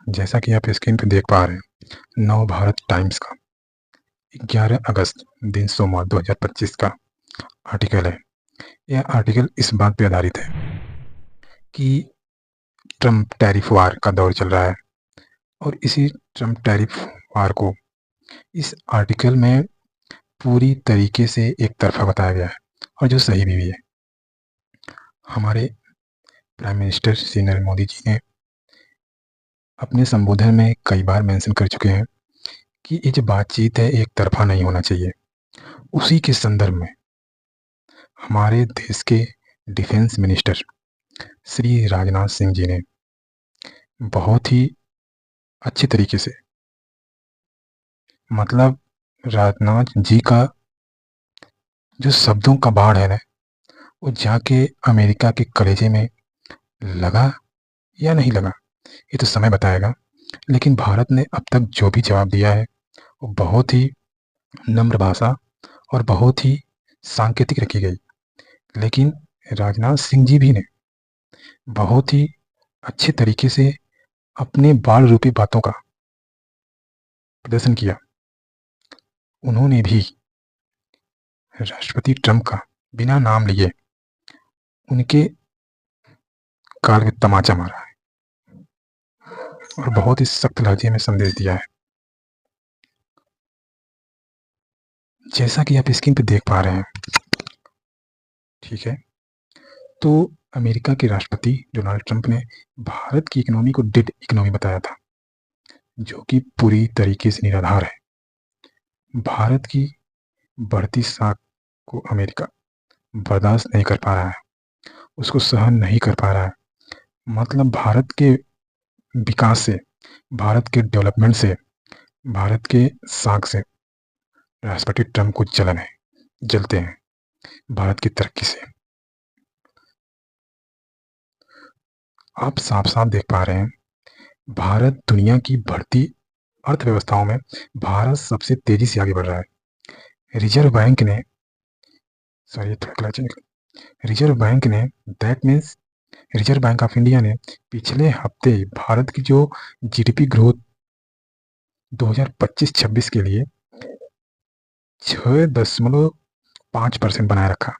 जैसा कि आप स्क्रीन पे देख पा रहे हैं, नव भारत टाइम्स का 11 अगस्त दिन सोमवार 2025 का आर्टिकल है। यह आर्टिकल इस बात पे आधारित है कि ट्रम्प टैरिफ वार का दौर चल रहा है और इसी ट्रम्प टैरिफ वार को इस आर्टिकल में पूरी तरीके से एक तरफा बताया गया है और जो सही भी है। हमारे प्राइम मिनिस्टर श्री नरेंद्र मोदी जी ने अपने संबोधन में कई बार मेंशन कर चुके हैं कि ये जो बातचीत है एक तरफा नहीं होना चाहिए। उसी के संदर्भ में हमारे देश के डिफेंस मिनिस्टर श्री राजनाथ सिंह जी ने बहुत ही अच्छे तरीके से मतलब राजनाथ जी का जो शब्दों का बाढ़ है ना, वो जाके अमेरिका के कलेजे में लगा या नहीं लगा, ये तो समय बताएगा। लेकिन भारत ने अब तक जो भी जवाब दिया है वो बहुत ही नम्र भाषा और बहुत ही सांकेतिक रखी गई। लेकिन राजनाथ सिंह जी भी ने बहुत ही अच्छे तरीके से अपने बाढ़ रूपी बातों का प्रदर्शन किया। उन्होंने भी राष्ट्रपति ट्रंप का बिना नाम लिए उनके काल में तमाचा मारा है और बहुत ही सख्त लहजे में संदेश दिया है। जैसा कि आप स्क्रीन पे देख पा रहे हैं, ठीक है, तो अमेरिका के राष्ट्रपति डोनाल्ड ट्रंप ने भारत की इकोनॉमी को डेड इकोनॉमी बताया था, जो कि पूरी तरीके से निराधार है। भारत की बढ़ती साख को अमेरिका बर्दाश्त नहीं कर पा रहा है, उसको सहन नहीं कर पा रहा है। मतलब भारत के विकास से, भारत के डेवलपमेंट से, भारत के साख से राष्ट्रपति ट्रंप को जलन है, जलते हैं भारत की तरक्की से। आप साफ साफ देख पा रहे हैं, भारत दुनिया की बढ़ती अर्थव्यवस्थाओं में भारत सबसे तेजी से आगे बढ़ रहा है। रिजर्व बैंक ने that means reserve bank of India ने पिछले हफ्ते भारत की जो जीडीपी ग्रोथ 2025-26 के लिए 6.5% बनाए रखा,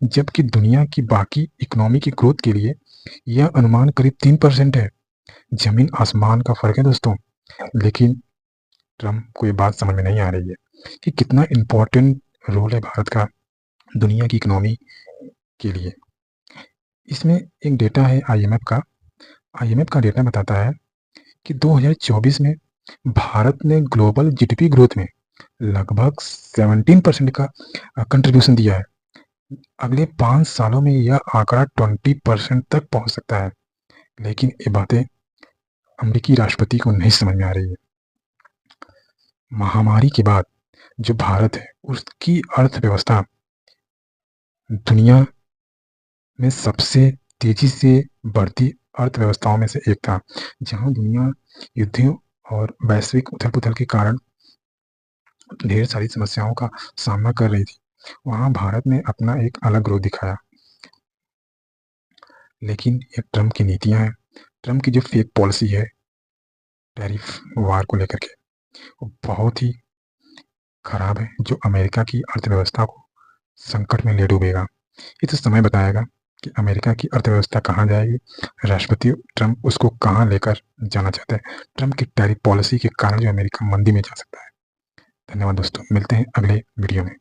जबकि दुनिया की बाकी इकोनॉमी की ग्रोथ के लिए यह अनुमान करीब 3% है। जमीन आसमान का फर्क है दोस्तों। लेकिन ट्रम्प को ये बात समझ में नहीं आ रही है कि कितना इम्पोर्टेंट रोल है भारत का दुनिया की इकोनॉमी के लिए। इसमें एक डेटा है आईएमएफ का डेटा बताता है कि 2024 में भारत ने ग्लोबल जीडीपी ग्रोथ में लगभग 17% का कंट्रीब्यूशन दिया है। अगले 5 सालों में यह आंकड़ा 20% तक पहुंच सकता है। लेकिन ये बातें अमेरिकी राष्ट्रपति को नहीं समझ में आ रही है। महामारी के बाद जो भारत है उसकी अर्थव्यवस्था दुनिया में सबसे तेजी से बढ़ती अर्थव्यवस्थाओं में से एक था, जहां दुनिया युद्धों और वैश्विक उथल-पुथल के कारण ढेर सारी समस्याओं का सामना कर रही थी। वहां भारत ने अपना एक अलग ग्रोथ दिखाया। लेकिन ये ट्रम्प की नीतियां हैं, ट्रम्प की जो फेक पॉलिसी है टैरिफ वार को लेकर के, वो बहुत ही खराब है, जो अमेरिका की अर्थव्यवस्था को संकट में ले डूबेगा। ये तो समय बताएगा कि अमेरिका की अर्थव्यवस्था कहाँ जाएगी, राष्ट्रपति ट्रम्प उसको कहाँ लेकर जाना चाहते हैं। ट्रम्प की टैरिफ पॉलिसी के कारण जो अमेरिका मंदी में जा सकता है। धन्यवाद दोस्तों, मिलते हैं अगले वीडियो में।